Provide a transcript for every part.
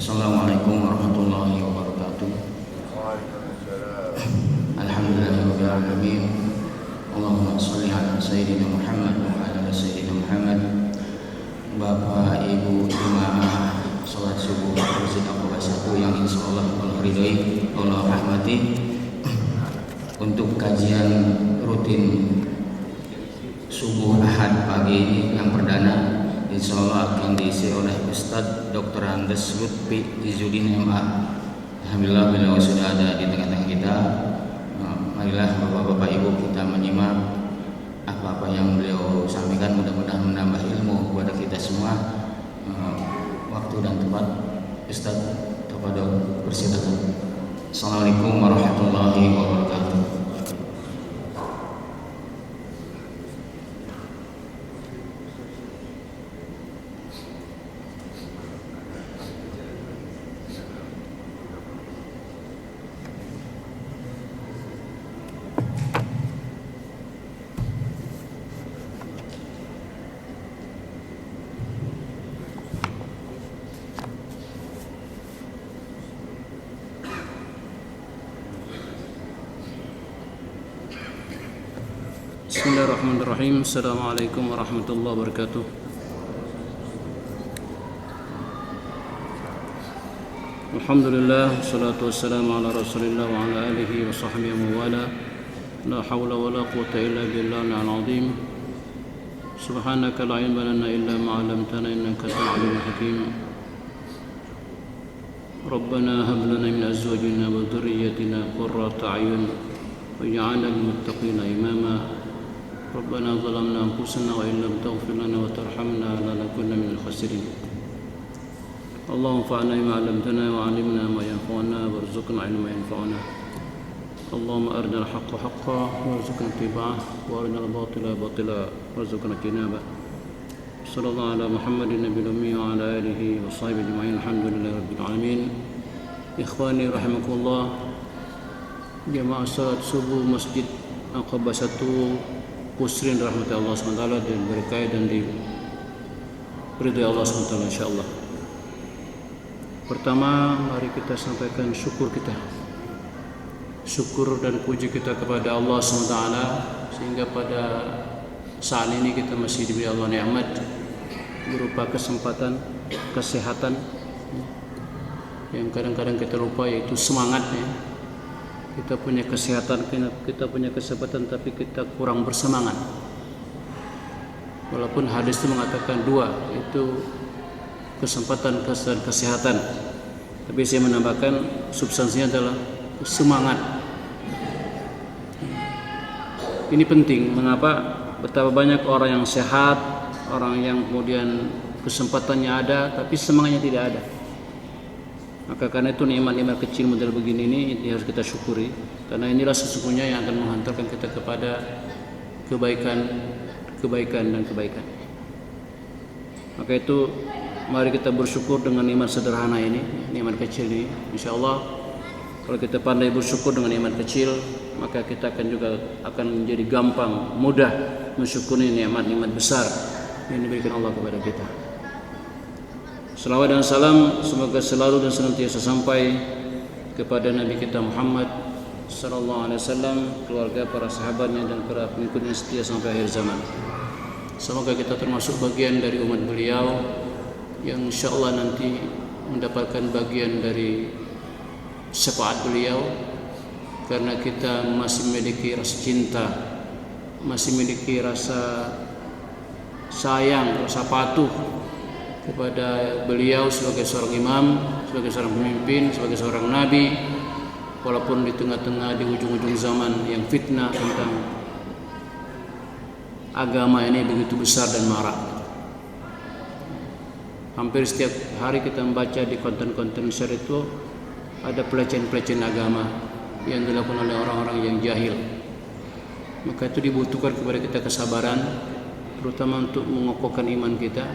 Assalamualaikum warahmatullahi wabarakatuh. Alhamdulillahirabbil alamin. Allahumma shalli ala sayyidina Muhammad wa ala sayyidina Muhammad. Bapak Ibu jemaah salat subuh Masjid Aqaba 1 yang insyaallah Allah ridhoi, Allah rahmati. Untuk kajian rutin subuh Ahad pagi ini yang perdana insyaallah akan diisi oleh Ustadz Dr. Andes Lutfi Izzuddin MA. Alhamdulillah beliau sudah ada di tengah-tengah kita. Marilah Bapak-bapak Ibu kita menyimak apa-apa yang beliau sampaikan, mudah-mudahan menambah ilmu kepada kita semua. Waktu dan tempat Ustadz tafadhol persilakan. Assalamualaikum warahmatullahi wabarakatuh. Bismillahirrahmanirrahim. Assalamualaikum warahmatullahi wabarakatuh. Alhamdulillah, wassalatu wassalamu ala rasulillah wa ala alihi wa sahbihi wa wala. La hawla wa la quwwata illa billahil azim. Subhanaka la ilma lana illa ma 'allamtana innaka antal alimul hakim. Rabbana hab lana min azwajina wa dhurriyyatina qurrata a'yun waj'alna lil muttaqina imama. ربنا ظلمنا أنفسنا وإن لم تغفر لنا وترحمنا لنكن من الخاسرين. اللهم انفعنا بما علمتنا وعلمنا ما ينفعنا وارزقنا علما ينفعنا. اللهم أرنا الحق حقا وارزقنا اتباعه وأرنا الباطل باطلا وارزقنا اجتنابه. صلى الله على محمد النبي الأمي وعلى آله وصحبه أجمعين. الحمد لله رب العالمين. إخواني رحمكم الله. Jemaah salat subuh Masjid Aqaba 1 Pusrin rahmati Allah SWT dan berkah dan diridhoi Allah SWT insyaAllah. Pertama, mari kita sampaikan syukur kita, syukur dan puji kita kepada Allah SWT sehingga pada saat ini kita masih diberi Allah nikmat berupa kesempatan, kesehatan yang kadang-kadang kita lupa, yaitu semangatnya. Kita punya kesehatan, kita punya kesempatan, tapi kita kurang bersemangat. Walaupun hadis itu mengatakan dua, itu kesempatan dan kesehatan. Tapi saya menambahkan substansinya adalah semangat. Ini penting. Mengapa? Betapa banyak orang yang sehat, orang yang kemudian kesempatannya ada, tapi semangatnya tidak ada. Maka karena itu nikmat-nikmat kecil model begini ini harus kita syukuri, karena inilah sesungguhnya yang akan menghantarkan kita kepada kebaikan dan kebaikan. Maka itu mari kita bersyukur dengan nikmat sederhana ini, nikmat kecil ini. Insyaallah kalau kita pandai bersyukur dengan nikmat kecil, maka kita akan menjadi gampang, mudah mensyukuri nikmat-nikmat besar yang diberikan Allah kepada kita. Salawat dan salam semoga selalu dan senantiasa sampai kepada Nabi kita Muhammad sallallahu alaihi wasallam, keluarga, para sahabatnya dan para pengikutnya setia sampai akhir zaman. Semoga kita termasuk bagian dari umat beliau yang insyaallah nanti mendapatkan bagian dari syafaat beliau, karena kita masih memiliki rasa cinta, masih memiliki rasa sayang, rasa patuh kepada beliau sebagai seorang imam, sebagai seorang pemimpin, sebagai seorang nabi. Walaupun di tengah-tengah, di ujung-ujung zaman yang fitnah tentang agama ini begitu besar dan marak. Hampir setiap hari kita membaca di konten-konten share itu ada pelecehan-pelecehan agama yang dilakukan oleh orang-orang yang jahil. Maka itu dibutuhkan kepada kita kesabaran, terutama untuk mengokohkan iman kita.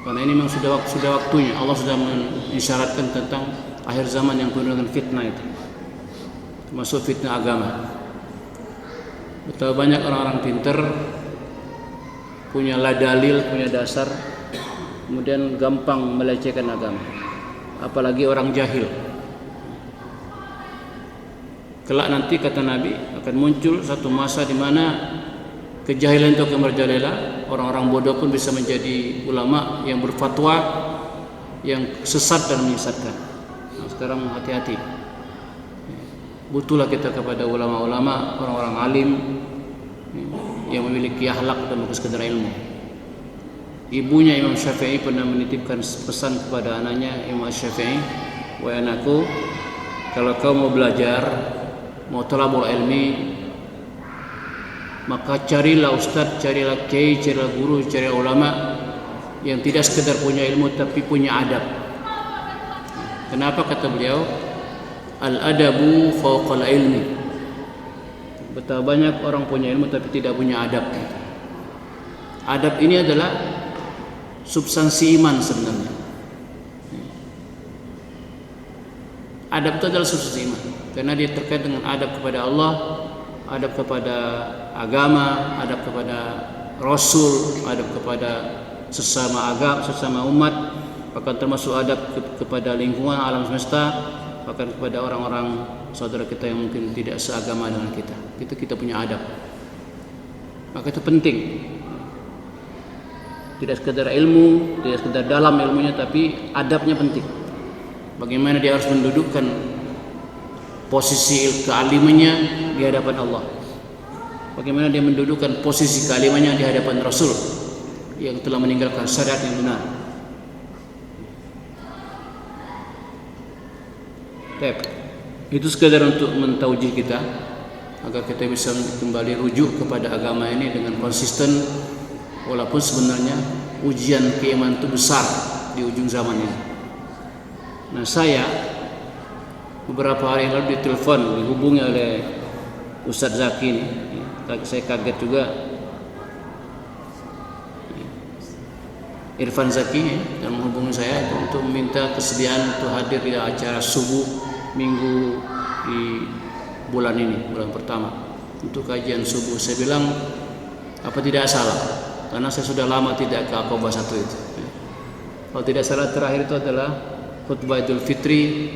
Karena ini memang sudah waktunya. Allah sudah mengisyaratkan tentang akhir zaman yang penuh dengan fitnah itu, termasuk fitnah agama. Betapa banyak orang-orang pintar, punya dalil, punya dasar, kemudian gampang melecehkan agama. apalagi orang jahil. Kelak nanti kata Nabi akan muncul satu masa di mana kejahilan itu akan merajalela, orang-orang bodoh pun bisa menjadi ulama yang berfatwa yang sesat dan menyesatkan. Nah, sekarang hati-hati. Butuhlah kita kepada ulama-ulama, orang-orang alim yang memiliki akhlak dan bukan sekedar ilmu. Ibunya Imam Syafi'i pernah menitipkan pesan kepada anaknya Imam Syafi'i, "Wahai anakku, kalau kau mau belajar, mau thalabul ilmi, maka carilah ustaz, carilah kiai, carilah guru, carilah ulama yang tidak sekedar punya ilmu tapi punya adab." Kenapa kata beliau? Al-adabu fawqal ilmi. Betapa banyak orang punya ilmu tapi tidak punya adab. Adab ini adalah substansi iman sebenarnya. Adab itu adalah substansi iman karena dia terkait dengan adab kepada Allah, adab kepada agama, adab kepada Rasul, adab kepada sesama agama, sesama umat, bahkan termasuk adab kepada lingkungan alam semesta, bahkan kepada orang-orang saudara kita yang mungkin tidak seagama dengan kita. Kita punya adab. Maka itu penting. Tidak sekedar ilmu, tidak sekedar dalam ilmunya, tapi adabnya penting. Bagaimana dia harus mendudukkan posisi kealimannya di hadapan Allah. Bagaimana dia mendudukkan posisi kealimannya di hadapan Rasul yang telah meninggalkan syariat yang benar. Itu sekadar untuk mentauji kita agar kita bisa kembali rujuk kepada agama ini dengan konsisten, walaupun sebenarnya ujian keimanan itu besar di ujung zaman ini. Nah, saya beberapa hari yang lalu ditelepon, dihubungi oleh Ustadz Zaki ini. Saya kaget juga. Irfan Zaki yang menghubungi saya untuk meminta kesediaan untuk hadir di acara subuh minggu di bulan ini, bulan pertama, untuk kajian subuh. Saya bilang, apa tidak salah? Karena saya sudah lama tidak ke Aqabah 1 itu. Kalau tidak salah terakhir itu adalah khutbah Idul Fitri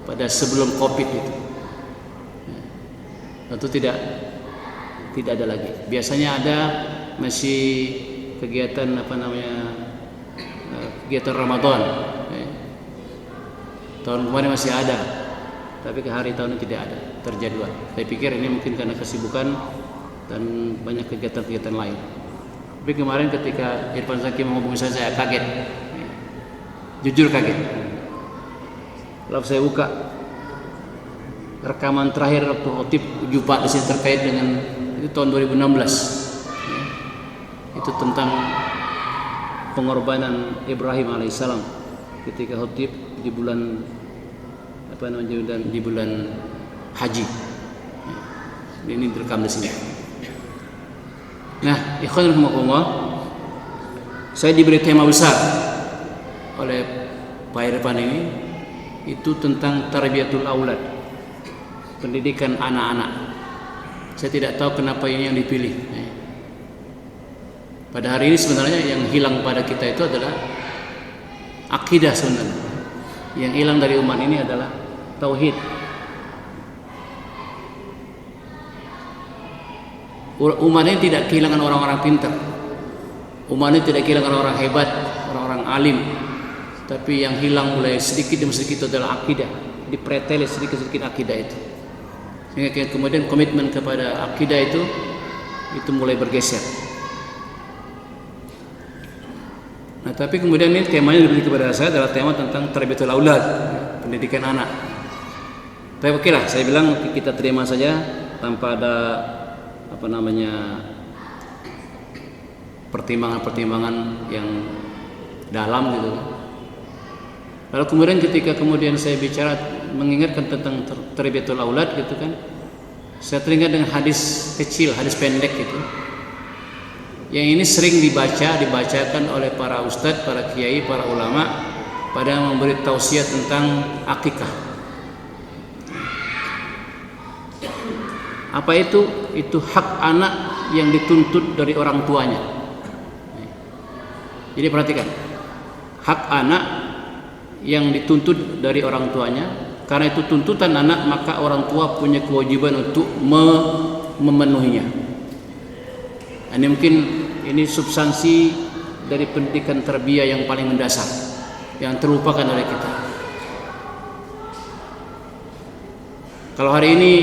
pada sebelum Covid itu. Tentu tidak ada lagi. Biasanya ada masih kegiatan kegiatan Ramadan. Tahun kemarin masih ada, tapi ke hari tahun ini tidak ada terjadwal. Saya pikir ini mungkin karena kesibukan dan banyak kegiatan-kegiatan lain. Tapi kemarin ketika Irfan Zaki menghubungi saya kaget, jujur kaget. Lalu saya buka rekaman terakhir waktu khotib Jumat di sini terkait dengan itu tahun 2016. Itu tentang pengorbanan Ibrahim alaihissalam ketika khotib di bulan di bulan haji. Ini direkam di sini. Nah, ikhwan rahimakumullah, saya diberi tema besar oleh Pak Irfan ini, itu tentang tarbiyatul aulad, pendidikan anak-anak. Saya tidak tahu kenapa ini yang dipilih. Pada hari ini sebenarnya yang hilang pada kita itu adalah akidah sebenarnya. Yang hilang dari umat ini adalah tauhid. Umat ini tidak kehilangan orang-orang pintar. Umat ini tidak kehilangan orang hebat, orang-orang alim. Tapi yang hilang mulai sedikit demi sedikit itu adalah akidah. Dipreteli sedikit-sedikit akidah itu. Sehingga kemudian komitmen kepada akidah itu mulai bergeser. Nah, tapi kemudian ini temanya lebih kepada saya adalah tema tentang tarbiyatul aulad, pendidikan anak. Tapi oke lah, saya bilang kita terima saja tanpa ada pertimbangan-pertimbangan yang dalam gitu. Lalu kemudian ketika saya bicara mengingatkan tentang tarbiyatul aulad gitu kan, saya teringat dengan hadis kecil, hadis pendek gitu. Yang ini sering dibacakan oleh para ustadz, para kiai, para ulama pada memberi tausiah tentang akikah. Apa itu? Itu hak anak yang dituntut dari orang tuanya. Jadi perhatikan, hak anak yang dituntut dari orang tuanya. Karena itu tuntutan anak, maka orang tua punya kewajiban untuk memenuhinya. Ini mungkin substansi dari pendidikan tarbiyah yang paling mendasar yang terlupakan oleh kita. Kalau hari ini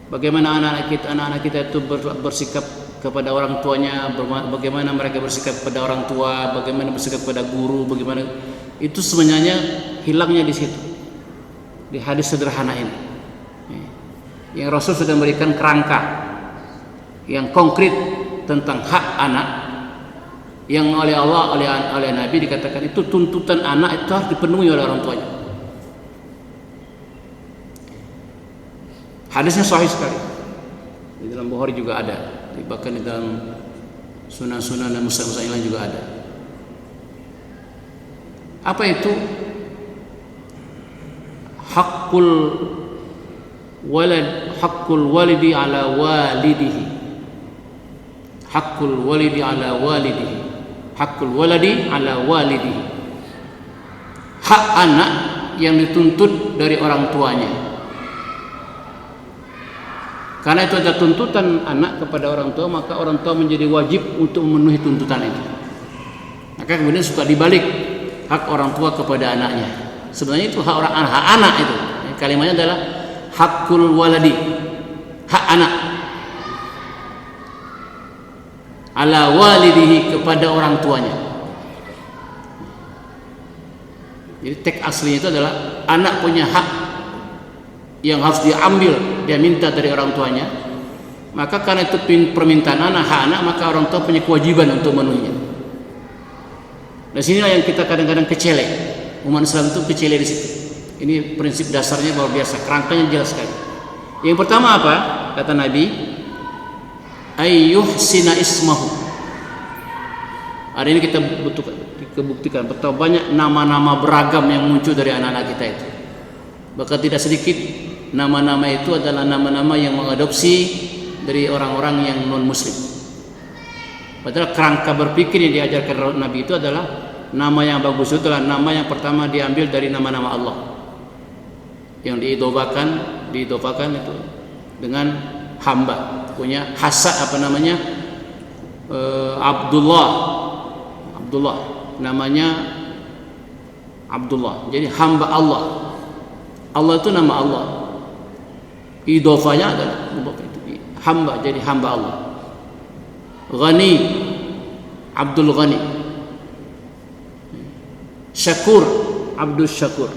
bagaimana anak-anak kita itu bersikap kepada orang tuanya, bagaimana mereka bersikap kepada orang tua, bagaimana bersikap kepada guru, bagaimana itu sebenarnya hilangnya di situ, di hadis sederhana ini. Yang Rasul sudah memberikan kerangka yang konkret tentang hak anak, yang oleh Allah, oleh Nabi dikatakan itu tuntutan anak itu harus dipenuhi oleh orang tuanya. Hadisnya sahih sekali. Di dalam Bukhari juga ada, bahkan di dalam sunan-sunan dan musnad-musnad lain juga ada. Apa itu? Hakul walidi ala walidihi. Hakul walidi ala walidihi. Hakul waladi ala walidihi. Hak anak yang dituntut dari orang tuanya. Karena itu ada tuntutan anak kepada orang tua, maka orang tua menjadi wajib untuk memenuhi tuntutan itu. Maka kemudian suka dibalik hak orang tua kepada anaknya. Sebenarnya itu hak anak itu. Kalimatnya adalah hakul waladi, hak anak ala walidihi, kepada orang tuanya. Jadi teks aslinya itu adalah anak punya hak yang harus diambil, dia minta dari orang tuanya. Maka karena itu permintaan anak, hak anak, maka orang tua punya kewajiban untuk memenuhinya. Dari sinilah yang kita kadang-kadang kecele. Umat Islam itu kecele di situ. Ini prinsip dasarnya luar biasa, kerangkanya jelas sekali. Yang pertama apa? Kata Nabi, ayyuhsina ismahu. Hari ini kita buktikan betapa banyak nama-nama beragam yang muncul dari anak-anak kita itu. Bahkan tidak sedikit nama-nama itu adalah nama-nama yang mengadopsi dari orang-orang yang non-muslim. Padahal kerangka berpikir yang diajarkan Nabi itu adalah nama yang bagus itu adalah nama yang pertama diambil dari nama-nama Allah, yang diidofakan itu dengan hamba, punya hasad Abdullah, namanya Abdullah. Jadi hamba Allah. Allah itu nama Allah. Idofanya adalah hamba, jadi hamba Allah. Ghani, Abdul Ghani. Syakur, Abdul Syakur.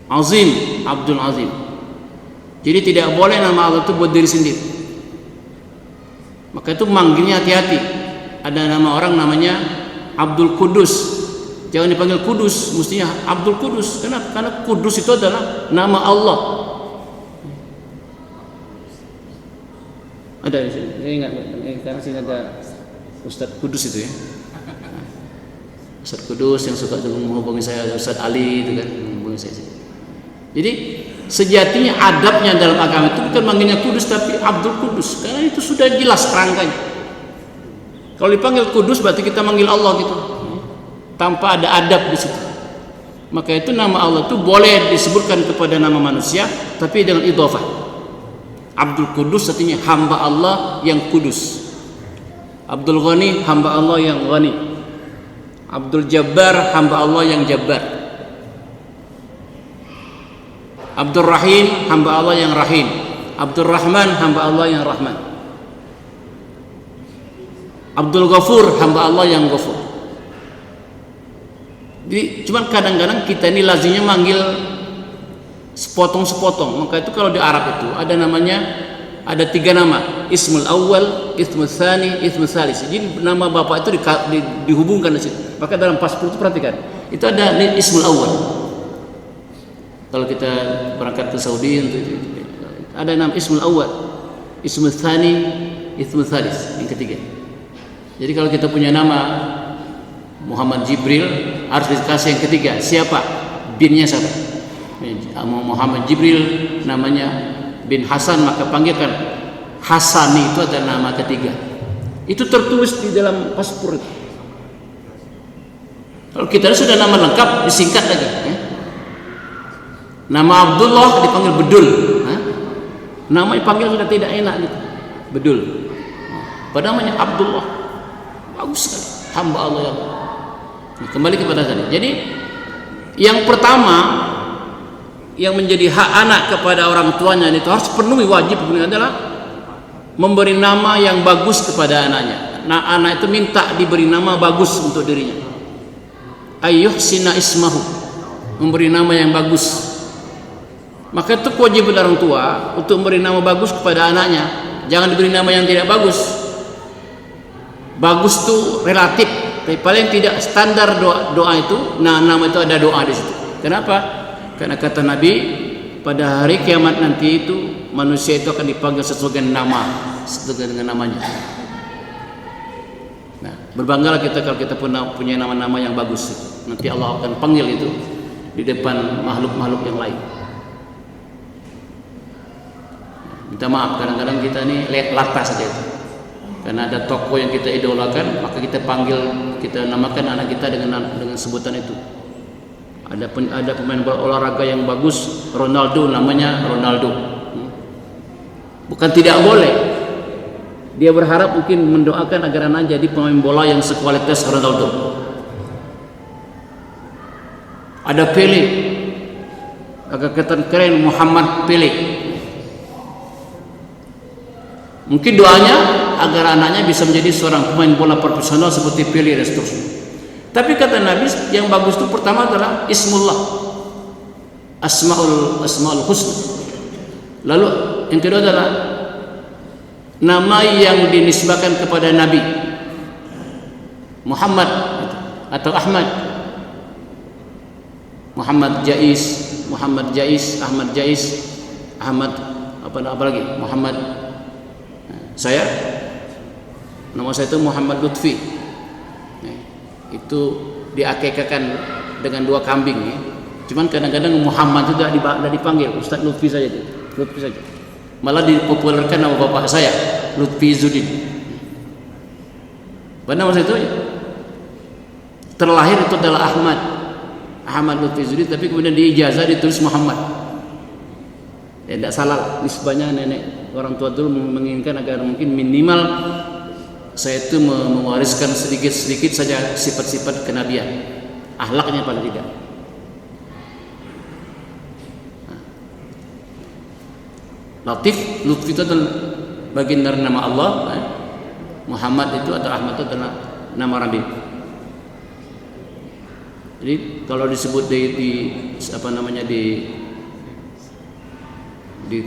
Azim, Abdul Azim. Jadi tidak boleh nama Allah itu buat diri sendiri. Maka itu manggilnya hati-hati. Ada nama orang namanya Abdul Kudus. Jangan dipanggil Kudus, mestinya Abdul Kudus. Kenapa? Karena Kudus itu adalah nama Allah. Ada di sini. Saya ingat, karena sini ada Ustadz Kudus itu ya. Ustadz Kudus yang suka menghubungi saya, Ustadz Ali itu kan menghubungi saya. Jadi sejatinya adabnya dalam agama itu bukan manggilnya Kudus tapi Abdul Kudus, karena itu sudah jelas kerangkanya. Kalau dipanggil Kudus berarti kita manggil Allah gitu, tanpa ada adab di situ. Maka itu nama Allah itu boleh disebutkan kepada nama manusia tapi dengan idhofah. Abdul Kudus artinya hamba Allah yang kudus. Abdul Ghani hamba Allah yang ghani. Abdul Jabbar hamba Allah yang jabbar. Abdul Rahim hamba Allah yang rahim. Abdul Rahman hamba Allah yang rahman. Abdul Ghafur hamba Allah yang ghafur. Jadi cuman kadang-kadang kita ini lazimnya manggil sepotong-sepotong. Maka itu kalau di Arab itu ada namanya, ada 3 nama, Ismul Awal, Ismul Tsani, Ismul Tsalis. Jadi nama bapak itu dihubungkan di situ. Maka dalam paspor itu perhatikan, itu ada Ismul Awal. Kalau kita berangkat ke Saudi ada nama Ismul Awal, Ismul Tsani, Ismul Tsalis, yang ketiga. Jadi kalau kita punya nama Muhammad Jibril, harus dikasih yang ketiga. Siapa? Binnya siapa? Muhammad Jibril namanya bin Hasan, maka panggilkan Hasani, itu adalah nama ketiga. Itu tertulis di dalam paspor itu. Kalau kita sudah nama lengkap disingkat lagi. Ya. Nama Abdullah dipanggil Bedul. Nama dipanggil sudah tidak enak gitu. Bedul. Padahal namanya Abdullah. Bagus sekali. Hamba Allah yang. Nah, kembali kepada tadi. Jadi yang pertama yang menjadi hak anak kepada orang tuanya itu harus penuhi, wajib penuhi adalah memberi nama yang bagus kepada anaknya. Nah, anak itu minta diberi nama bagus untuk dirinya. Ayyuhsina ismahu, memberi nama yang bagus. Maka itu kewajiban orang tua untuk memberi nama bagus kepada anaknya. Jangan diberi nama yang tidak bagus. Bagus itu relatif, tapi paling tidak standar doa itu. Nah, nama itu ada doa di situ. Kenapa? Karena kata Nabi, pada hari kiamat nanti itu manusia itu akan dipanggil sesuai dengan namanya. Nah, berbanggalah kita kalau kita punya nama-nama yang bagus. Nanti Allah akan panggil itu di depan makhluk-makhluk yang lain. Minta maaf, kadang-kadang kita ini latah saja itu. Karena ada tokoh yang kita idolakan, maka kita panggil, kita namakan anak kita dengan sebutan itu. Ada pemain olahraga yang bagus, Ronaldo, namanya Ronaldo. Bukan tidak boleh. Dia berharap mungkin mendoakan agar anak jadi pemain bola yang sekualitas Ronaldo. Ada Pele, agak keren, Muhammad Pele. Mungkin doanya agar anaknya bisa menjadi seorang pemain bola profesional seperti Pele dan seterusnya. Tapi kata Nabi, yang bagus itu pertama adalah Ismullah, Asmaul Husna. Lalu yang kedua adalah nama yang dinisbahkan kepada Nabi, Muhammad atau Ahmad. Muhammad Jais, Ahmad apa lagi? Muhammad. Nama saya itu Muhammad Lutfi. Itu diakekakan dengan 2 kambing. Cuman kadang-kadang Muhammad itu tidak dipanggil Ustaz Lutfi saja. Malah dipopulerkan nama bapak saya, Lutfi Izzudin. Pada masa itu terlahir itu adalah Ahmad Lutfi Izzudin, tapi kemudian di ijazah ditulis Muhammad. Tidak salah nisbahnya. Nenek orang tua dulu menginginkan agar mungkin minimal saya itu mewariskan sedikit-sedikit saja sifat-sifat kenabian, akhlaknya paling tidak. Latif, Lutfi itu adalah bagian dari nama Allah. Muhammad itu atau Ahmad itu adalah nama Nabi. Jadi kalau disebut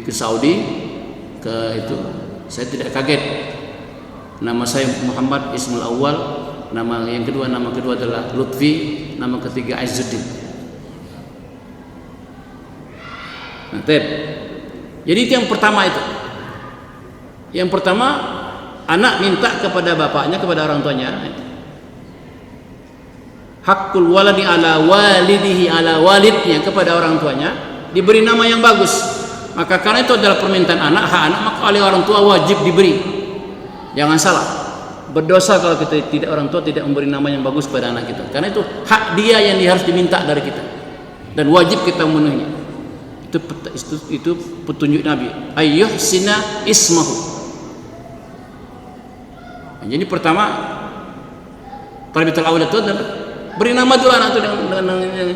ke Saudi itu saya tidak kaget. Nama saya Muhammad Ismul Awal, nama kedua adalah Lutfi, nama ketiga Izzuddin. Nah, jadi itu yang pertama itu. Yang pertama, anak minta kepada bapaknya, kepada orang tuanya. Hakul waladi ala walidihi ala walidnya, kepada orang tuanya diberi nama yang bagus. Maka karena itu adalah permintaan anak, hak anak, maka oleh orang tua wajib diberi. Jangan salah, berdosa kalau orang tua tidak memberi nama yang bagus kepada anak kita. Karena itu hak dia yang harus diminta dari kita, dan wajib kita memenuhinya. Itu petunjuk Nabi. Ayyuhsina ismahu. Jadi pertama, tarbiyatul awlad itu adalah beri nama dulu anak itu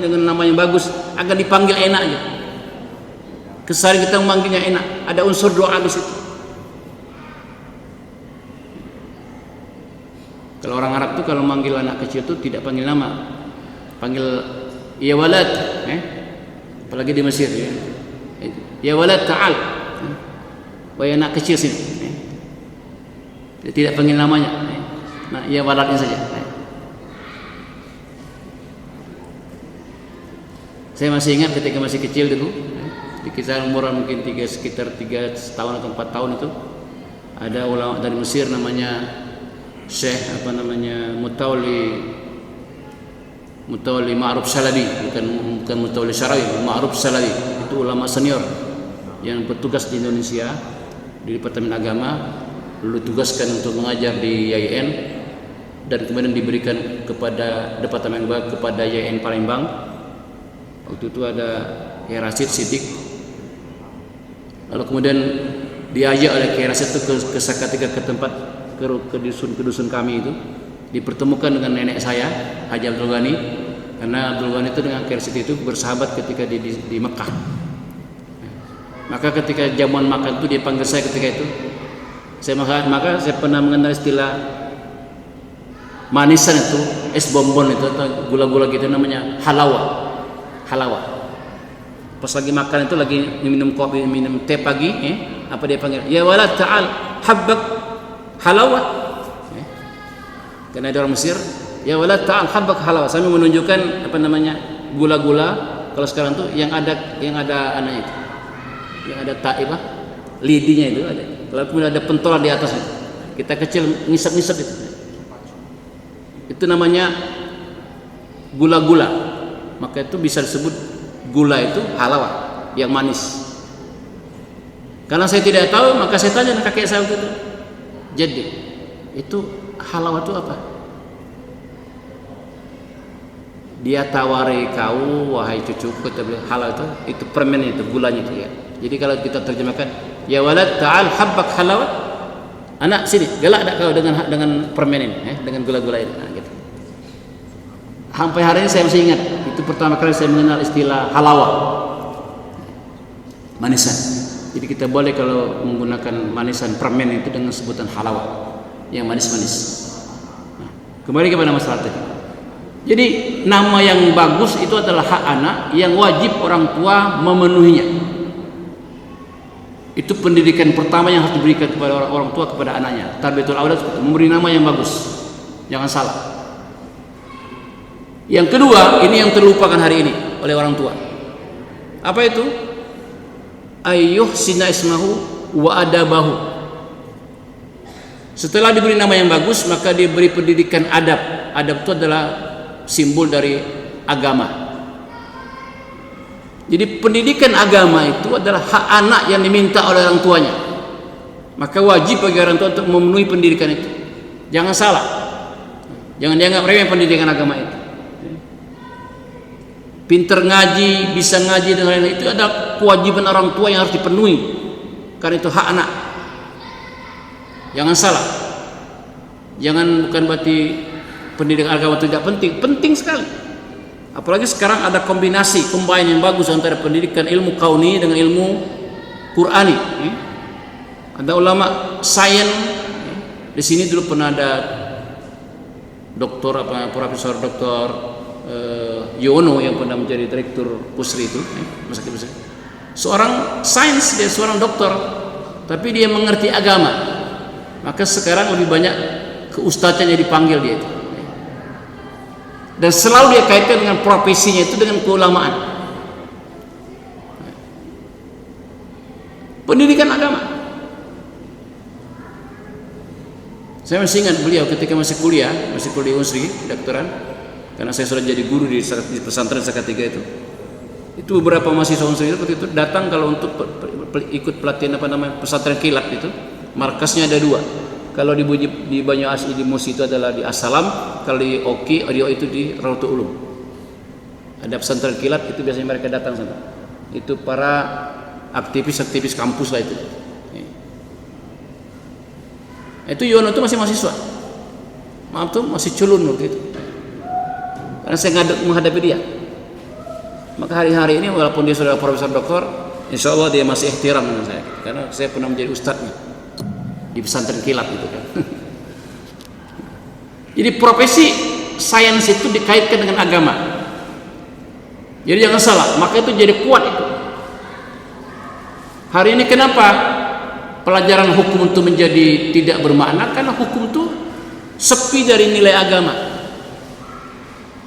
dengan nama yang bagus agar dipanggil enak aja. Kesari kita memanggilnya enak, ada unsur doa di situ. Kalau orang Arab tuh kalau manggil anak kecil tuh tidak panggil nama, panggil ya walad, apalagi di Mesir ya walad ta'al, wahai anak kecil sini, dia tidak panggil namanya, nah ya waladnya saja. Saya masih ingat ketika masih kecil dulu, di kisaran umuran mungkin sekitar 3 tahun atau 4 tahun itu, ada ulama dari Mesir namanya Syekh Mutawalli Ma'ruf Salabi, bukan Mutawalli Syarawi, Ma'ruf Salabi. Itu ulama senior yang bertugas di Indonesia di Departemen Agama, lalu ditugaskan untuk mengajar di IAIN. dan kemudian diberikan kepada Departemen Agama kepada YN Palembang. Waktu itu ada Kiai Rashid Siddiq. Lalu kemudian diajak oleh Kiai Rashid itu ke seketika ke tempat ke dusun kami itu, dipertemukan dengan nenek saya Haji Abdul Ghani, karena Abdul Ghani itu dengan Kiai Rashid itu bersahabat ketika di Mekah. Maka ketika jamuan makan itu dia panggil saya ketika itu. Maka saya pernah mengenal istilah manisan itu, es bonbon itu atau gula-gula gitu, namanya halawa. Pas lagi makan itu, lagi minum kopi, minum teh pagi, apa dia panggil? Ya walad ta'al habbak halawa. Karena ada orang Mesir, ya walad ta'al habbak halawa. Sambil menunjukkan apa namanya gula-gula. Kalau sekarang tuh yang ada anaknya itu, yang ada taibah lidinya itu ada. Lalu kemudian ada pentolan di atasnya. Kita kecil ngisap-ngisap itu. Itu namanya gula-gula. Maka itu bisa disebut gula itu halawa, yang manis. Karena saya tidak tahu, maka saya tanya kakek saya waktu itu, jadi itu halawa itu apa? Dia tawari kau, wahai cucuku, kata beliau, halawa itu permen itu, gulanya itu ya. Jadi kalau kita terjemahkan, ya walad ta'al habbak halawa, anak sini, galak tak kau dengan permen ini, dengan gula-gula ini, nah, gitu. Sampai hari ini saya masih ingat, itu pertama kali saya mengenal istilah halawa, manisan. Jadi kita boleh kalau menggunakan manisan permen itu dengan sebutan halawa, yang manis-manis. Nah, kembali kepada masalah tadi. Jadi nama yang bagus itu adalah hak anak yang wajib orang tua memenuhinya. Itu pendidikan pertama yang harus diberikan kepada orang tua kepada anaknya. Tarbiyatul aulad, memberi nama yang bagus, jangan salah. Yang kedua, ini yang terlupakan hari ini oleh orang tua. Apa itu? Ayyuhsina ismahu wa adabahu. Setelah diberi nama yang bagus, maka diberi pendidikan adab. Adab itu adalah simbol dari agama. Jadi pendidikan agama itu adalah hak anak yang diminta oleh orang tuanya. Maka wajib bagi orang tua untuk memenuhi pendidikan itu. Jangan salah. Jangan dianggap remeh pendidikan agama itu. Pinter ngaji, bisa ngaji dan lain-lain, itu adalah kewajiban orang tua yang harus dipenuhi. Karena itu hak anak. Jangan salah. Jangan bukan berarti pendidikan agama itu tidak penting. Penting sekali. Apalagi sekarang ada kombinasi, combine yang bagus antara pendidikan ilmu kauni dengan ilmu Qurani. Ada ulama sains. Di sini dulu pernah ada Profesor Doktor Yono yang pernah menjadi direktur Pusri itu, Masjid Pusri. Seorang sains, dia seorang dokter, tapi dia mengerti agama. Maka sekarang lebih banyak keustadzannya dipanggil dia itu. Dan selalu dia kaitkan dengan profesinya itu dengan keulamaan. Pendidikan agama. Saya masih ingat beliau ketika masih kuliah Unsri, kedokteran. Karena saya sudah jadi guru di pesantren Salatiga itu. Itu beberapa mahasiswa Unsri itu datang kalau untuk ikut pelatihan pesantren kilat itu. Markasnya ada 2. Kalau di Banyu Asih di Musi itu adalah di Assalam, kalau di Oki itu di Raudhatul Ulum. Ada pesantren kilat itu biasanya mereka datang sana. Itu para aktivis kampus lah itu. Itu Yono itu masih mahasiswa. Maaf tuh masih culun waktu itu. Karena saya menghadapi dia. Maka hari-hari ini walaupun dia sudah profesor doktor, insya Allah dia masih ihtiram dengan saya. Karena saya pernah menjadi ustadznya di pesantren kilat itu kan. Jadi profesi sains itu dikaitkan dengan agama. Jadi jangan salah, maka itu jadi kuat itu. Hari ini kenapa pelajaran hukum itu menjadi tidak bermakna? Karena hukum itu sepi dari nilai agama.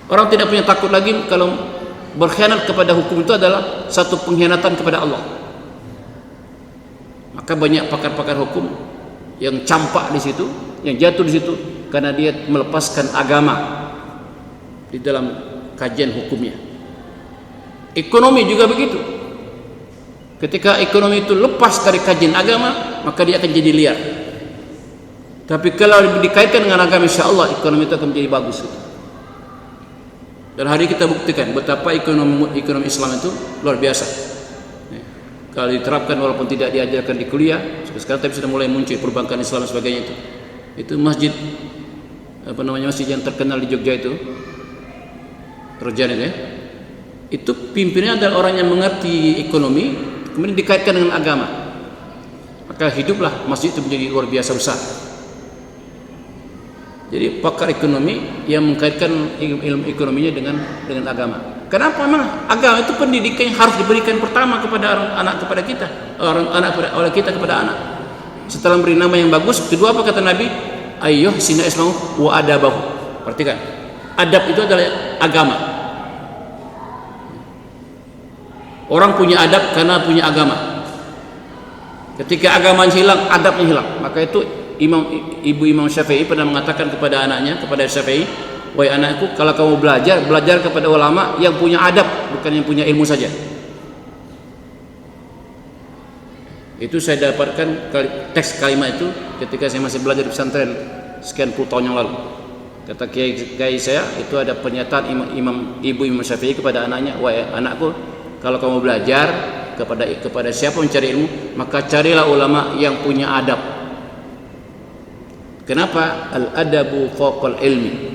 Orang tidak punya takut lagi kalau berkhianat kepada hukum itu adalah satu pengkhianatan kepada Allah. Maka banyak pakar-pakar hukum yang campak di situ, yang jatuh di situ karena dia melepaskan agama di dalam kajian hukumnya. Ekonomi juga begitu. Ketika ekonomi itu lepas dari kajian agama, maka dia akan jadi liar. Tapi kalau dikaitkan dengan agama, insya Allah ekonomi itu akan menjadi bagus. Dan hari kita buktikan betapa ekonomi Islam itu luar biasa. Kalau diterapkan walaupun tidak diajarkan di kuliah, sekarang tapi sudah mulai muncul perbankan Islam dan sebagainya itu. Itu masjid masjid yang terkenal di Jogja itu, Rojan itu ya. Itu pimpinnya adalah orang yang mengerti ekonomi, kemudian dikaitkan dengan agama. Maka hiduplah masjid itu menjadi luar biasa besar. Jadi pakar ekonomi yang mengkaitkan ilmu ekonominya dengan agama. Kenapa memang agama itu pendidikan yang harus diberikan pertama kepada anak kepada kita, oleh kita kepada anak. Setelah memberi nama yang bagus, kedua apa kata Nabi? Ayyuh sina ismahu wa adabahu. Perhatikan, adab itu adalah agama. Orang punya adab karena punya agama. Ketika agamanya hilang, adabnya hilang. Maka itu Ibu Imam Syafi'i pernah mengatakan kepada anaknya, kepada Syafi'i, wahai anakku, kalau kamu belajar kepada ulama yang punya adab, bukan yang punya ilmu saja. Itu saya dapatkan teks kalimat itu ketika saya masih belajar di pesantren sekian puluh tahun yang lalu. Kata kiai saya, itu ada pernyataan Ibu Imam Syafi'i kepada anaknya, wahai anakku, kalau kamu belajar kepada siapa mencari ilmu, maka carilah ulama yang punya adab. Kenapa? Al-adabu fawqal ilmi.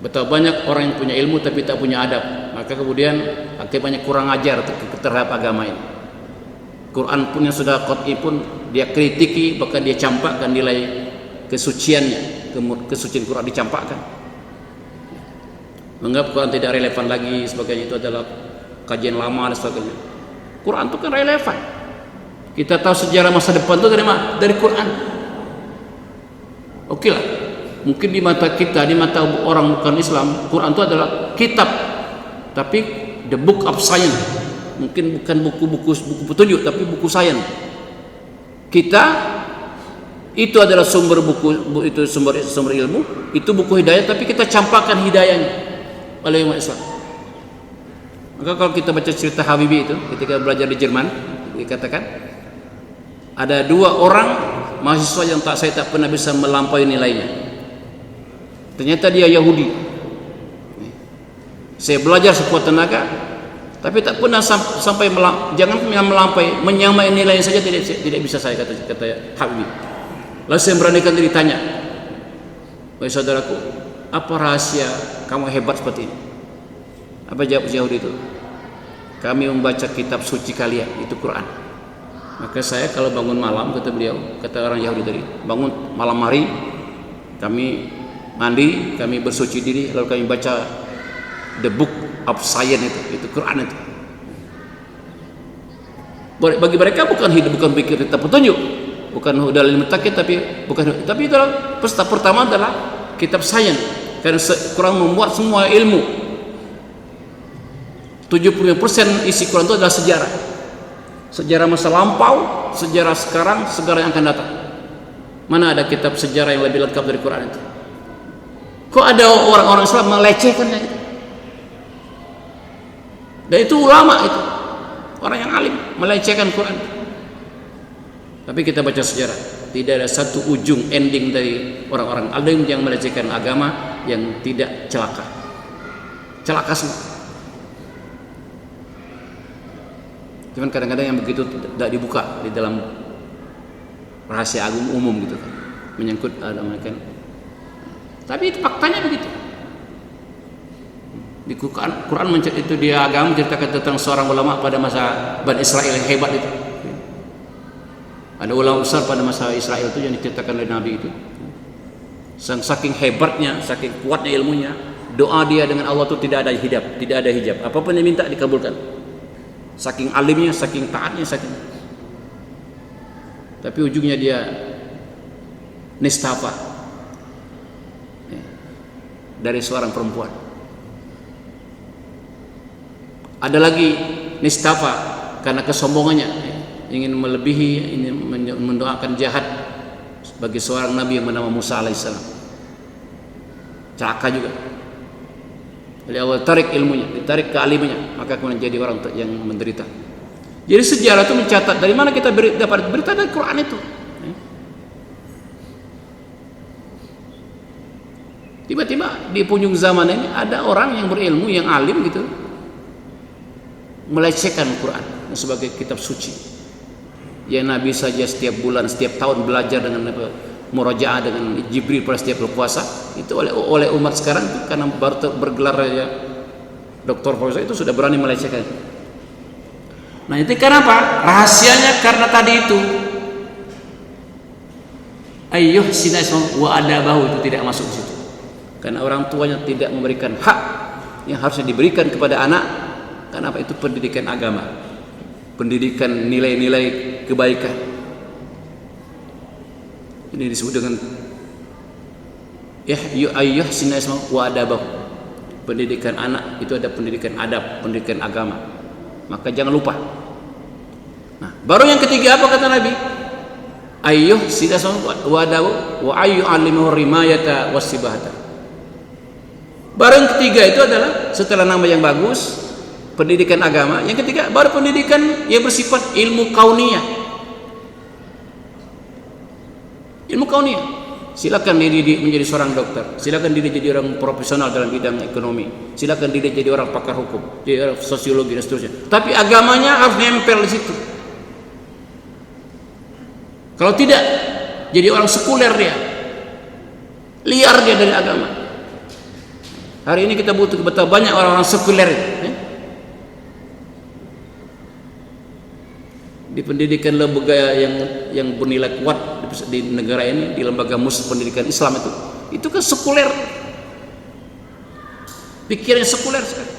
Betapa banyak orang yang punya ilmu tapi tak punya adab, maka kemudian akibatnya kurang ajar terhadap agama ini. Quran pun yang sudah qat'i pun dia kritiki, bahkan dia campakkan nilai kesuciannya, kesucian Quran dicampakkan. Menganggap Quran tidak relevan lagi, sebagainya itu adalah kajian lama dan sebagainya. Quran itu kan relevan. Kita tahu sejarah masa depan itu dari mana? Dari Quran. Oke lah, mungkin di mata kita, di mata orang bukan Islam, Quran itu adalah kitab, tapi the book of science. Mungkin bukan buku petunjuk, tapi buku sains. Kita itu adalah sumber buku, itu sumber ilmu, itu buku hidayah, tapi kita campakkan hidayahnya oleh umat Islam. Maka kalau kita baca cerita Habibie itu, ketika belajar di Jerman, dikatakan ada dua orang mahasiswa yang saya tak pernah bisa melampaui nilainya. Ternyata dia Yahudi. Saya belajar sekuat tenaga, tapi tak pernah sampai jangan melampaui, menyamai nilainya saja tidak bisa saya, kata Habibie. Lalu saya beranikan diri tanya, wahai saudaraku, apa rahasia kamu hebat seperti ini? Apa jawab Yahudi itu? Kami membaca kitab suci kalian, itu Quran. Maka saya kalau bangun malam, kata beliau, kata orang Yahudi tadi, bangun malam hari, kami mandi, kami bersuci diri, lalu kami baca the book of science itu Quran itu. Bagi mereka bukan pikir kita petunjuk, bukan dalil mutakin, tapi itu adalah pertama adalah kitab sains, karena Quran membuat semua ilmu. 70% isi Quran itu adalah sejarah masa lampau, sejarah sekarang, sejarah yang akan datang. Mana ada kitab sejarah yang lebih lengkap dari Quran itu? Kok ada orang-orang Islam melecehkannya itu? Dan itu ulama itu, orang yang alim melecehkan Quran. Tapi kita baca sejarah, tidak ada satu ujung ending dari orang-orang alim yang melecehkan agama yang tidak celaka semua. Cuman kadang-kadang yang begitu tidak dibuka di dalam rahasia agung umum gitu kan, menyangkut agama kan. Tapi itu faktanya begitu. Di Quran itu dia agama menceritakan tentang seorang ulama pada masa Bani Israel yang hebat itu. Ada ulama besar pada masa Israel itu yang diceritakan oleh Nabi itu. Saking hebatnya, saking kuatnya ilmunya, doa dia dengan Allah itu tidak ada hijab. Apapun yang minta dikabulkan. Saking alimnya, saking taatnya, tapi ujungnya dia nistapa dari seorang perempuan. Ada lagi nistapa karena kesombongannya, ingin melebihi, ingin mendoakan jahat bagi seorang nabi yang bernama Musa alaihissalam. Celaka juga. Jadi Allah tarik ilmunya, ditarik kealimannya, maka kemudian jadi orang yang menderita. Jadi sejarah itu mencatat dari mana kita dapat berita dari Quran itu. Tiba-tiba di penghujung zaman ini ada orang yang berilmu, yang alim gitu, melecehkan Quran sebagai kitab suci. Ya Nabi saja setiap bulan, setiap tahun belajar dengan murajaah dengan Jibril pada setiap berpuasa. Itu oleh umat sekarang itu karena baru bergelar ya doktor profesor itu sudah berani melecehkan. Nah itu kenapa? Rahasianya karena tadi itu ayyuh sinasma wa adabahu itu tidak masuk di situ. Karena orang tuanya tidak memberikan hak yang harusnya diberikan kepada anak. Karena apa? Itu pendidikan agama, pendidikan nilai-nilai kebaikan. Ini disebut dengan ayyuh sinasma wa adabahu. Pendidikan anak itu ada pendidikan adab, pendidikan agama. Maka jangan lupa. Nah, baru yang ketiga apa kata Nabi? Ayyuh sinasma wa adabahu wa ayyu alimuhu rimayata wasibahata. Baru yang ketiga itu adalah setelah nama yang bagus, pendidikan agama. Yang ketiga baru pendidikan yang bersifat ilmu kauniyah. Ilmu kauniyah. Silakan dididik menjadi seorang dokter, silakan dididik jadi orang profesional dalam bidang ekonomi, silakan dididik jadi orang pakar hukum, jadi orang sosiologi dan seterusnya. Tapi agamanya harus nempel di situ. Kalau tidak, jadi orang sekuler dia, liar dia dari agama. Hari ini kita butuh betapa banyak orang-orang sekuler di pendidikan lembaga yang bernilai kuat di negara ini, di lembaga pendidikan Islam itu kan sekuler, pikiran sekuler sekali.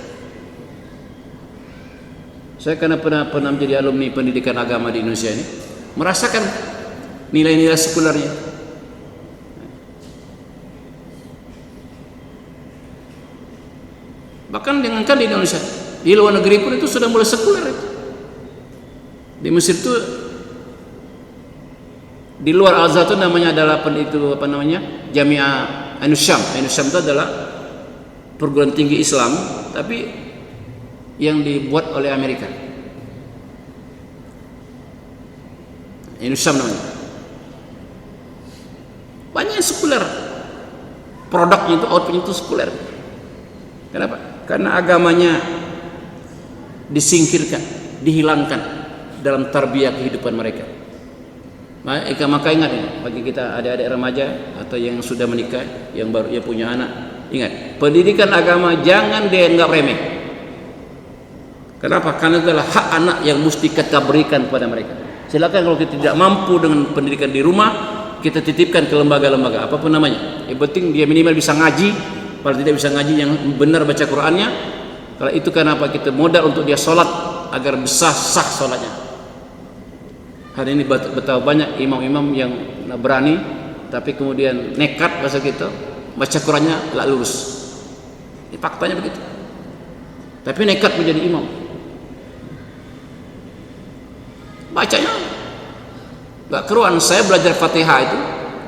Saya karena pernah menjadi alumni pendidikan agama di Indonesia ini, merasakan nilai-nilai sekulernya. Bahkan jangankan di Indonesia, di luar negeri pun itu sudah mulai sekuler itu. Di Mesir itu di luar Al-Azhar itu namanya adalah Jami'ah Ainus-Syam. Ainus-Syam itu adalah perguruan tinggi Islam tapi yang dibuat oleh Amerika. Ainus-Syam namanya. Banyak yang sekuler. Produknya itu, outputnya itu sekuler. Kenapa? Karena agamanya disingkirkan, dihilangkan dalam tarbiyah kehidupan mereka. Maka ingat ini, bagi kita adik-adik remaja atau yang sudah menikah, yang baru yang punya anak, ingat, pendidikan agama jangan dianggap remeh. Kenapa? Karena itu adalah hak anak yang mesti kita berikan kepada mereka. Silakan kalau kita tidak mampu dengan pendidikan di rumah, kita titipkan ke lembaga-lembaga apapun namanya. Yang penting dia minimal bisa ngaji. Kalau tidak bisa ngaji yang benar baca Qur'annya, kalau itu kenapa kita modal untuk dia sholat agar sah sholatnya. Hari ini betapa banyak imam-imam yang berani tapi kemudian nekat bahasa kita baca Qur'annya tidak lurus. Ini faktanya begitu. Tapi nekat menjadi imam. Bacanya enggak keruan. Saya belajar Fatihah itu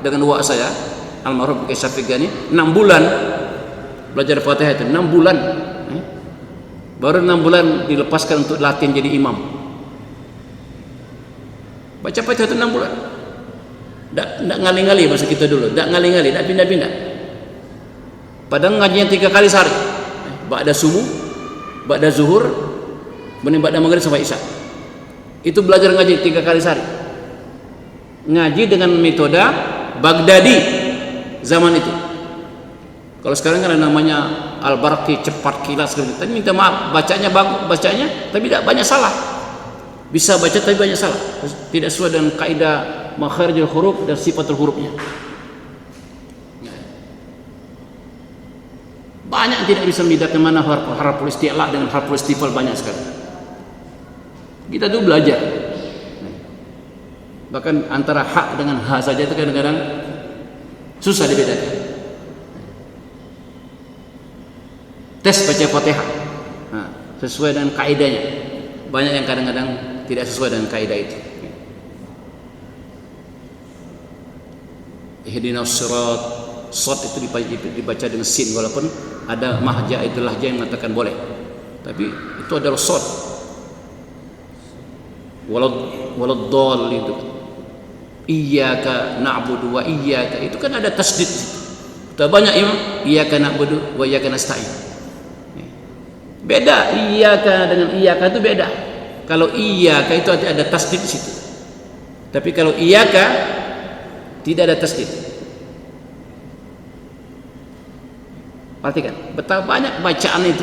dengan wak saya almarhum Kiai Syafiq Gani 6 bulan belajar Fatihah itu 6 bulan. Baru 6 bulan dilepaskan untuk latihan jadi imam. Baca Fatihah itu 6 bulan. Tak ngali-ngali bahasa kita dulu. Tak ngali-ngali, tak pindah-pindah. Padahal ngajinya 3 kali sehari. Ba'da subuh, ba'da zuhur, kemudian ba'da maghrib sampai isya. Itu belajar ngaji 3 kali sehari. Ngaji dengan metode Baghdadi zaman itu. Kalau sekarang kan ada namanya Al-Barqi, cepat kilas gitu. Tapi minta maaf, bacanya bagus, bacanya tapi tidak banyak salah. Bisa baca tapi banyak salah. Tidak sesuai dengan kaidah makharijul huruf dan sifatul hurufnya. Banyak yang tidak bisa membedakan mana harful isti'la dengan harful istifal, banyak sekali. Kita dulu belajar. Bahkan antara hak dengan ha saja itu kadang-kadang susah dibedakan. Tes baca Fatihah sesuai dengan kaidahnya. Banyak yang kadang-kadang tidak sesuai dengan kaidah itu. Ihdinas sirat, shad itu dibaca dengan sin, walaupun ada mahja itu lahja yang mengatakan boleh. Tapi itu adalah shad. Waladdall itu. Iyyaka na'budu wa iyyaka, itu kan ada tasdid. Betapa banyak imam iyyaka na'budu wa iyyaka nasta'in. Beda iyyaka dengan iyyaka itu beda. Kalau iyyaka itu ada tasdid di situ. Tapi kalau iyyaka tidak ada tasdid. Perhatikan betapa banyak bacaan itu.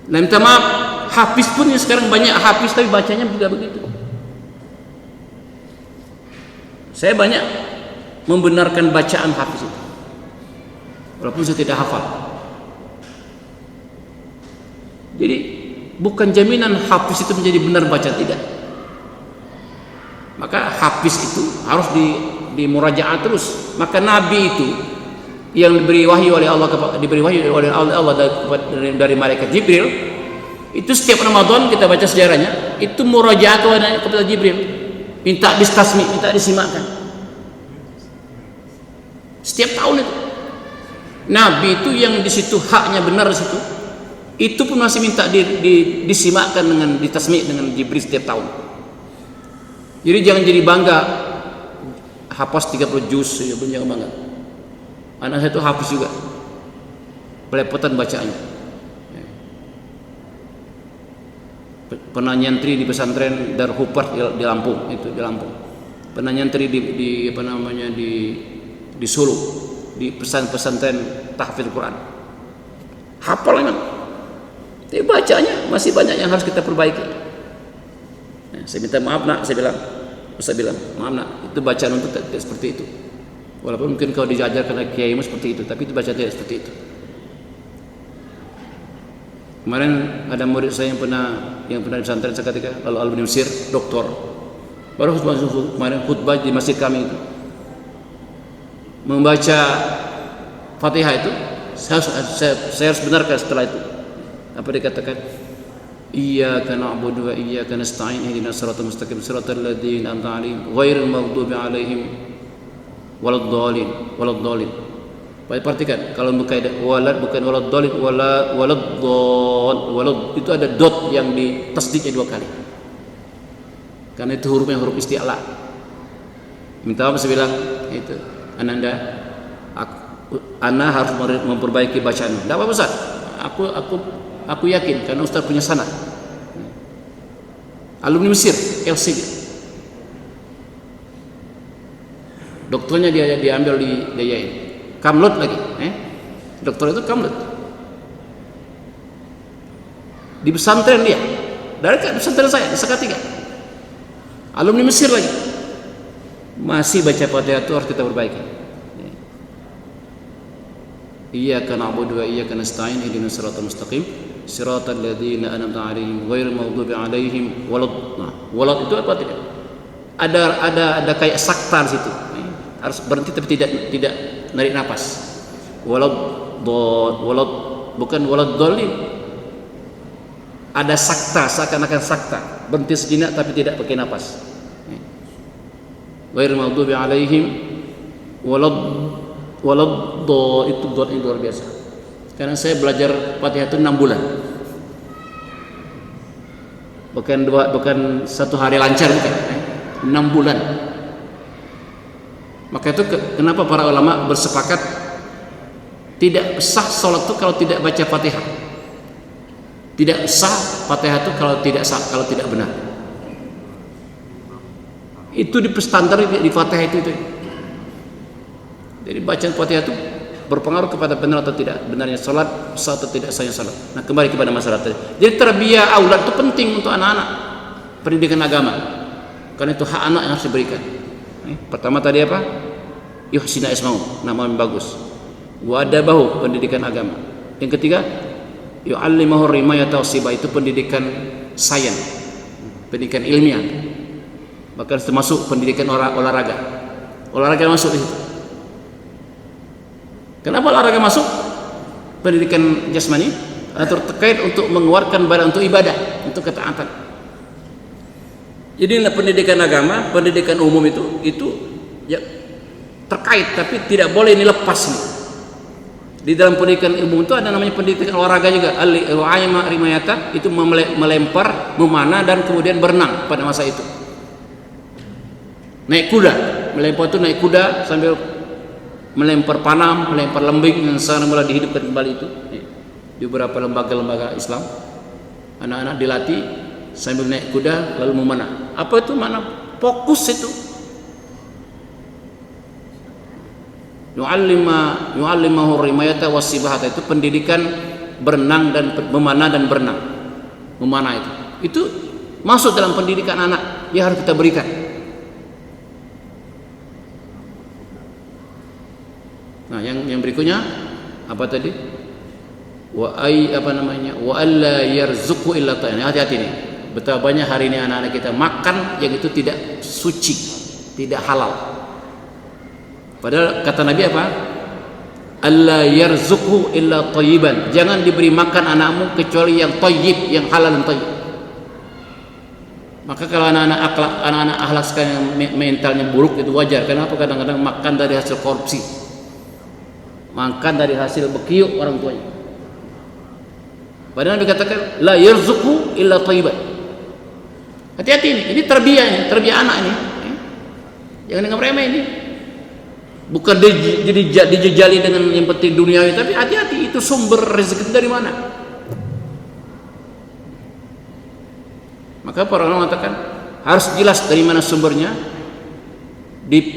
Nah, minta maaf, hafiz pun yang sekarang banyak hafiz tapi bacanya juga begitu. Saya banyak membenarkan bacaan hafiz itu, walaupun saya tidak hafal. Jadi bukan jaminan hafiz itu menjadi benar baca, tidak. Maka hafiz itu harus di murajaah terus. Maka Nabi itu yang diberi wahyu oleh Allah dari malaikat Jibril, itu setiap Ramadan kita baca sejarahnya, itu murajaah kepada Jibril, minta distasmi, minta disimakkan. Setiap tahun itu. Nabi itu yang di situ haknya benar di situ, itu pun masih minta disimakkan dengan ditasmi dengan Jibril setiap tahun. Jadi jangan jadi bangga hafaz 30 juz, ya jangan bangga. Anak saya itu hafiz juga, belepotan bacaannya. Pernah nyantri di pesantren Darhupar di Lampung, itu di Lampung. Pernah nyantri di Solo, di pesantren tahfidz Quran. Hafal memang. Tapi bacanya masih banyak yang harus kita perbaiki. Nah, saya minta maaf nak, saya bilang maaf nak, itu bacaan untuk tidak seperti itu. Walaupun mungkin kau diajarkan oleh kiaimu seperti itu, tapi itu bacaan tidak seperti itu. Kemarin ada murid saya yang pernah di pesantren seketika, lalu alumni Mesir, doktor, baru kemarin khutbah di masjid kami itu, membaca Fatihah itu, saya harus benarkan setelah itu. Apa dikatakan? Iyyaka na'budu wa iyyaka nasta'in ihdinas siratal mustaqim siratal ladzina an'amta 'alaihim ghairil maghdubi 'alaihim waladdallin. Perhatikan, kalau berkaidah walad bukan waladdallin, walad itu ada dot yang ditasdidnya 2 kali. Karena itu hurufnya huruf isti'la. Minta apa saya bilang itu, Ana harus memperbaiki bacaan. Tidak apa-apa Ustaz. Aku yakin karena Ustaz punya sanad. Alumni Mesir, LC. Dokternya dia diambil di Dayain. Kamlut lagi, dokter itu kamlut. Di pesantren dia. Dari pesantren saya di Salatiga. Alumni Mesir lagi. Masih baca Fatihah itu harus kita perbaiki. Iyyaka na'budu wa iyyaka nasta'in ihdinas siratal mustaqim siratal ladzina an'amta 'alaihim ghairil maghdubi 'alaihim walad itu apa tidak? Ada kayak sakta di situ. Harus berhenti tapi tidak narik nafas. Bukan waladdallin. Ada sakta, seakan-akan sakta. Berhenti sejenak tapi tidak pakai nafas. Ghairil maghdubi 'alaihim itu dot yang luar biasa. Karena saya belajar Fatihah itu 6 bulan. Bukan 1 hari lancar, bukan. 6 bulan. Maka itu kenapa para ulama bersepakat tidak sah sholat itu kalau tidak baca Fatihah. Tidak sah Fatihah itu kalau tidak benar. Itu di standar di Fatihah itu. Jadi bacaan Fatihah itu berpengaruh kepada benar atau tidak benarnya sholat, sah atau tidak sahnya sholat. Nah, kembali kepada masalah tadi. Jadi tarbiyah aulad itu penting untuk anak-anak, pendidikan agama. Karena itu hak anak yang harus diberikan. Pertama tadi apa? Yuhsina isma'u, nama yang bagus. Wa adabahu, pendidikan agama. Yang ketiga, yu'allimahu rimayata wasibah, itu pendidikan sains, pendidikan ilmiah. Bahkan termasuk pendidikan olahraga. Olahraga masuk di situ. Kenapa olahraga masuk? Pendidikan jasmani atau terkait untuk mengeluarkan badan untuk ibadah, untuk ketaatan. Jadi pendidikan agama, pendidikan umum itu ya terkait, tapi tidak boleh ini lepas nih. Di dalam pendidikan umum itu ada namanya pendidikan olahraga juga. Al-wa'ima rimayata itu melempar, memanah dan kemudian berenang pada masa itu. Naik kuda, melempar itu naik kuda sambil melempar panam, melempar lembing yang sana mulai dihidupkan kembali itu di beberapa lembaga-lembaga Islam. Anak-anak dilatih sambil naik kuda lalu memanah. Apa itu makna fokus itu? Yu'allimahu rimayata wasibahata, itu pendidikan berenang dan memanah dan berenang. Memanah itu masuk dalam pendidikan anak yang harus kita berikan. Nah, yang berikutnya apa tadi? Wa alla yarzuqu illa ta'ala. Hati-hati nih. Betapa banyak hari ini anak-anak kita makan yang itu tidak suci, tidak halal. Padahal kata Nabi apa? Alla yarzuqu illa thayyiban. Jangan diberi makan anakmu kecuali yang thayyib, yang halal dan thayyib. Maka kalau anak-anak akhlak sekarang yang mentalnya buruk itu wajar. Kenapa? Kadang-kadang makan dari hasil korupsi, makan dari hasil bekiuk orang tuanya. Padahal Nabi katakan la yarzuqu illa thayyiban. Hati-hati ini terbiah anak ini. Jangan dengan remeh ini. Bukan dijejali dengan yang penting duniawi, tapi hati-hati itu sumber rezeki dari mana. Maka para ulama mengatakan harus jelas dari mana sumbernya,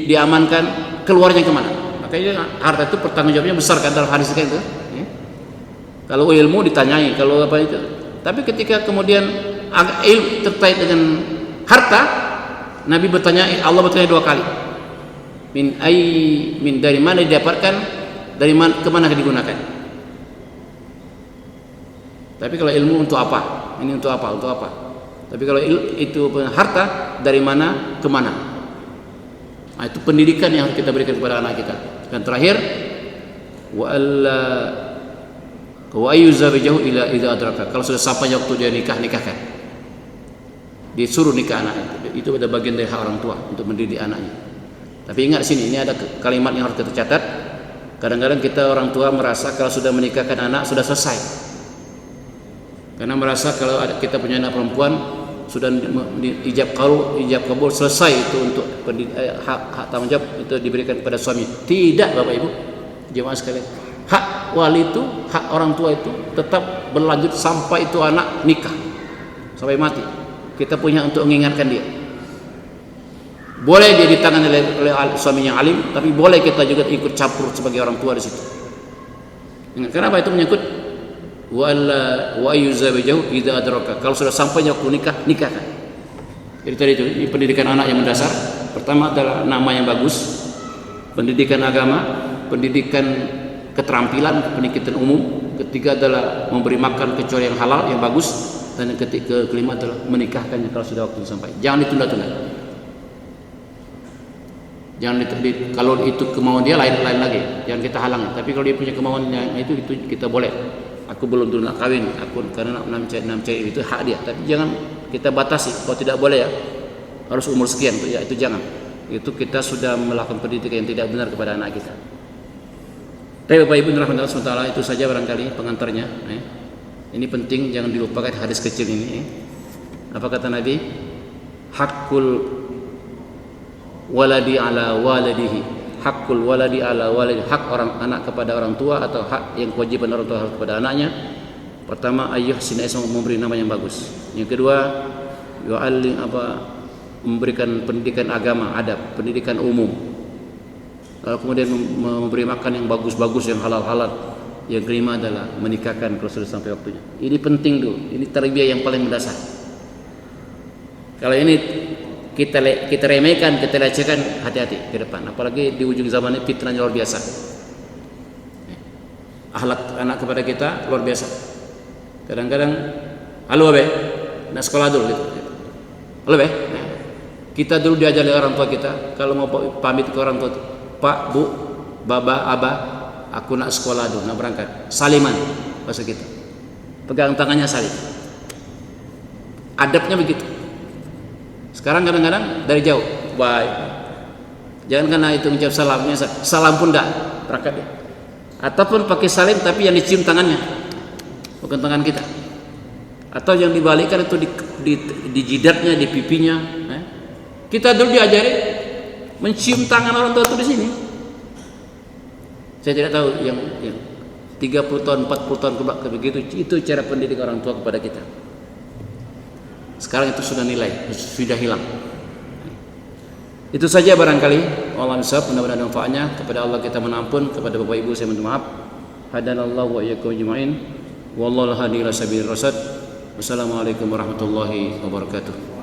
diamankan, keluarnya kemana. Makanya harta itu pertanggungjawabnya besar kan dalam hadis itu. Kalau ilmu ditanyai, kalau apa itu. Tapi ketika kemudian ilmu terkait dengan harta, Nabi bertanya, Allah bertanya 2 kali. Dari mana didapatkan, dari mana kemana digunakan. Tapi kalau ilmu untuk apa? Ini untuk apa? Untuk apa? Tapi kalau itu harta, dari mana kemana? Nah, itu pendidikan yang harus kita berikan kepada anak kita. Dan terakhir, wa ayyuzawijahu ila idza adraka. Kalau sudah sampai waktu dia nikahkan. Disuruh nikah anak itu ada bagian dari hak orang tua untuk mendidik anaknya. Tapi ingat sini, ini ada kalimat yang harus kita catat. Kadang-kadang kita orang tua merasa kalau sudah menikahkan anak sudah selesai. Karena merasa kalau kita punya anak perempuan sudah ijab kabul selesai itu untuk hak tanggung jawab itu diberikan kepada suami. Tidak, Bapak Ibu, jemaah sekalian. Hak wali itu, hak orang tua itu tetap berlanjut sampai itu anak nikah, sampai mati. Kita punya untuk mengingatkan dia. Boleh dia ditangani oleh suami yang alim, tapi boleh kita juga ikut campur sebagai orang tua di situ. Kenapa itu menyangkut wa ayyuzawijahu idza adraka. Kalau sudah sampai waktu nikahkan. Jadi tadi itu ini pendidikan anak yang mendasar. Pertama adalah nama yang bagus, pendidikan agama, pendidikan keterampilan, pendidikan umum. Ketiga adalah memberi makan kecuali yang halal, yang bagus. Dan yang kelima adalah menikahkannya kalau sudah waktu sampai. Jangan ditunda-tunda. Jangan kalau itu kemauan dia lain lagi, jangan kita halangi. Tapi kalau dia punya kemauannya itu kita boleh. Aku belum tunai kawin, karena enam cari itu hak dia. Tapi jangan kita batasi. Kalau tidak boleh ya harus umur sekian, ya itu jangan. Itu kita sudah melakukan pendidikan yang tidak benar kepada anak kita. Tapi Bapak Ibu rahmatullah SWT, itu saja barangkali pengantarnya. Ini penting, jangan dilupakan hadis kecil ini. Apa kata Nabi? Hakul waladi ala waladihi, hakul waladi ala waladi, hak orang anak kepada orang tua atau hak yang kewajiban orang tua kepada anaknya. Pertama, ayyuhsina isma, memberi nama yang bagus. Yang kedua, memberikan pendidikan agama, adab, pendidikan umum. Lalu kemudian memberi makan yang bagus-bagus, yang halal-halal. Yang kelima adalah menikahkan kalau sudah sampai waktunya. Ini penting dulu, ini tarbiyah yang paling mendasar. Kalau ini kita remehkan, kita lecehkan, hati-hati ke depan. Apalagi di ujung zaman ini fitnahnya luar biasa. Akhlak anak kepada kita luar biasa. Kadang-kadang, halo Abe, nak sekolah dulu gitu. Halo Abe, kita dulu diajar oleh orang tua kita, kalau mau pamit ke orang tua, Pak, Bu, Baba, Abah, aku nak sekolah dulu, nak berangkat. Saliman bahasa kita. Pegang tangannya salim. Adabnya begitu. Sekarang kadang-kadang dari jauh, baik. Jangan karena itu menjawab salamnya, salam pun enggak, berangkat dia. Ataupun pakai salim tapi yang dicium tangannya, bukan tangan kita. Atau yang dibalikkan itu di jidatnya, di pipinya. Kita dulu diajari mencium tangan orang tua itu di sini. Saya tidak tahu yang 30 tahun, 40 tahun begitu, itu cara pendidik orang tua kepada kita. Sekarang itu sudah nilai, sudah hilang. Itu saja barangkali. Allah insaf, mudah-mudahan manfaatnya. Kepada Allah kita menampun, kepada Bapak Ibu saya minta maaf. Hadanallahu wa iyyakum ajma'in. Wallahu hadi ila sabilir rasyad. Wassalamualaikum warahmatullahi wabarakatuh.